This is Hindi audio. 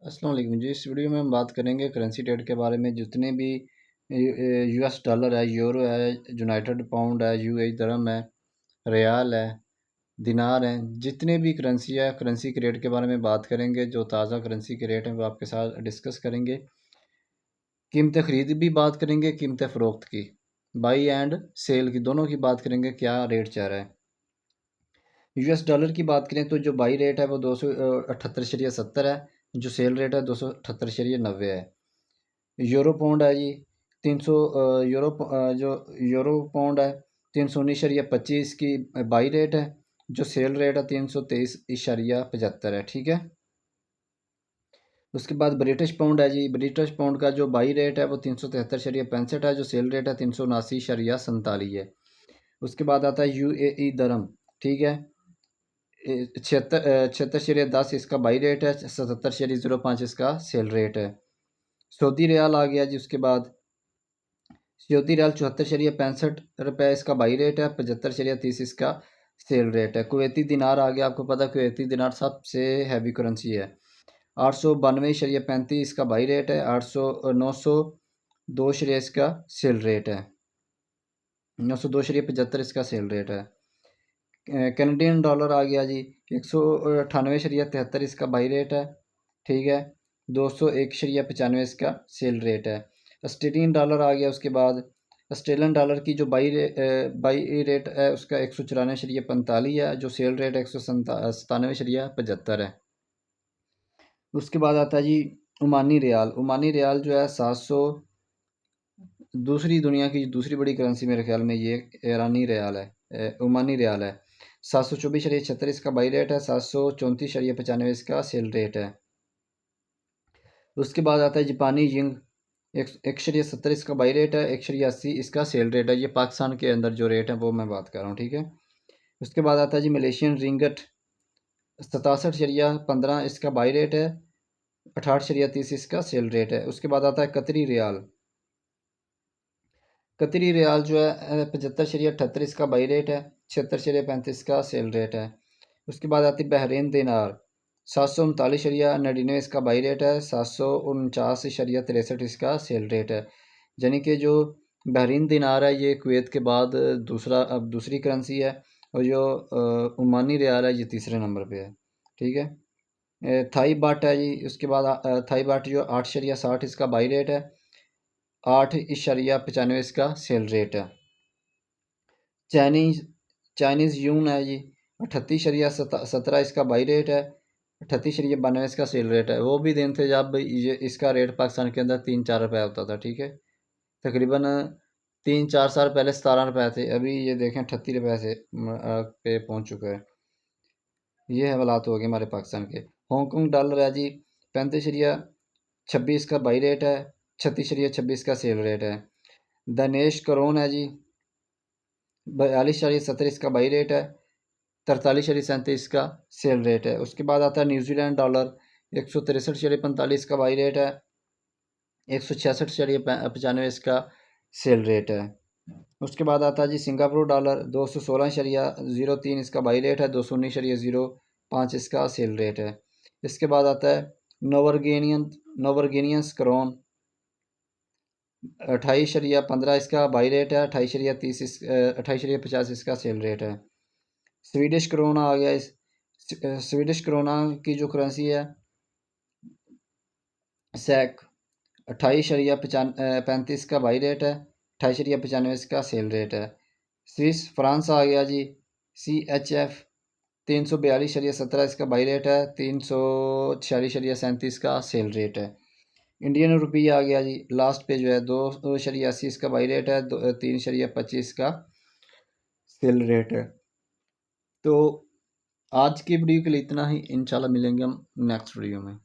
अस्सलाम वालेकुम जी। इस वीडियो में हम बात करेंगे करेंसी ट्रेड के बारे में। जितने भी यूएस डॉलर है, यूरो है, यूनाइटेड पाउंड है, यूएई दरम है, रियाल है, दिनार है, जितने भी करेंसी है, करेंसी के रेट के बारे में बात करेंगे। जो ताज़ा करेंसी के रेट हैं वो आपके साथ डिस्कस करेंगे। कीमत ख़रीद भी बात करेंगे, कीमत फ़रोख्त की, बाई एंड सेल की, दोनों की बात करेंगे क्या रेट चल रहा है। यूएस डॉलर की बात करें तो जो बाई रेट है वो 278.70 है, जो सेल रेट है 278.90 है। यूरो पाउंड है जी 300, जो यूरो पाउंड है 319.25 की बाई रेट है, जो सेल रेट है 323.75 है। ठीक है। उसके बाद ब्रिटिश पाउंड है जी। ब्रिटिश पाउंड का जो बाई रेट है वो 373.65 है, जो सेल रेट है 379.47 है। उसके बाद आता है यूएई दरम। ठीक है। 76.10 इसका बाई रेट है, 77.05 इसका सेल रेट है। सऊदी रियाल आ गया जी। उसके बाद सऊदी रियाल 74.65 इसका बाई रेट है, 75.30 इसका सेल रेट है। कुवैती दिनार आ गया। आपको पता है कुवैती दिनार सबसे हैवी करेंसी है। 892.35 इसका बाई रेट है, 902 इसका सेल रेट है, 902.75 इसका सेल रेट है। कैनेडियन डॉलर आ गया जी 198.73 इसका बाई रेट है। ठीक है। 201.95 इसका सेल रेट है। ऑस्ट्रेलियन डॉलर आ गया। उसके बाद ऑस्ट्रेलियन डॉलर की जो बाई रेट है उसका 194.45 है, जो सेल रेट है 197.75 है। उसके बाद आता है जी ओमानी रियाल। ओमानी रियाल जो है 700, दूसरी दुनिया की दूसरी बड़ी करेंसी मेरे ख्याल में ये ईरानी रियाल है, ओमानी रियाल है। 724.76 इसका बाई रेट है, 734.95 इसका सेल रेट है। उसके बाद आता है जापानी यिंग। 1.70 इसका बाई रेट है, 1.80 इसका सेल रेट है। ये पाकिस्तान के अंदर जो रेट है वो मैं बात कर रहा हूँ। ठीक है। उसके बाद आता है जी मलेशियन रिंगट। 67.15 इसका बाई रेट है, 68.30 इसका सेल रेट है। उसके बाद आता है कतरी रियाल। कतरी रियाल जो है 75.78 इसका बाई रेट है, 76.35 का सेल रेट है। उसके बाद आती है बहरीन दिनार। 739.99 इसका बाई रेट है, 749.63 इसका सेल रेट है। यानी कि जो बहरीन दिनार है ये कुवैत के बाद अब दूसरी करेंसी है, और जो ओमानी रियाल है ये तीसरे नंबर पे है। ठीक है। थाई बाट है जी। उसके बाद थाई बाट जो 8.60 इसका बाई रेट है, 8.95 इसका सेल रेट है। चाइनीज़ यून है जी 38.17 इसका बाई रेट है, 38.92 इसका सेल रेट है। वो भी दिन थे जब ये इसका रेट पाकिस्तान के अंदर 3-4 रुपये होता था। ठीक है। तकरीबन 3-4 साल पहले 17 रुपये थे, अभी ये देखें 38 रुपये से पे पहुंच चुका है। ये हालात हो गए हमारे पाकिस्तान के। हांगकॉन्ग डॉलर है जी 35.26 का बाई रेट है, 36.26 का सेल रेट है। दनेश करोन है जी 42.70 इसका बाई रेट है, 43.37 का सेल रेट है। उसके बाद आता है न्यूजीलैंड डॉलर। 163.45 का बाई रेट है, 166.95 इसका सेल रेट है। उसके बाद आता है जी सिंगापुर डॉलर। 216.03 इसका बाई रेट है, 219.05 इसका सेल रेट है। इसके बाद आता है नोवर्गेनियंस करोन। 28.15 इसका बाई रेट है, 28.50 इसका सेल रेट है। स्वीडिश करोना आ गया। इस स्वीडिश करोना की जो करेंसी है सैक, 28.35 का बाई रेट है, 28.95 इसका सेल रेट है। स्विस फ्रांस आ गया जी। CHF 342.17 इसका बाई रेट है, 346.37 का सेल रेट है। इंडियन रुपया आ गया जी लास्ट पे जो है 2.80 इसका बाई रेट है, 3.25 का सेल रेट है। तो आज की वीडियो के लिए इतना ही। इंशाल्लाह मिलेंगे हम नेक्स्ट वीडियो में।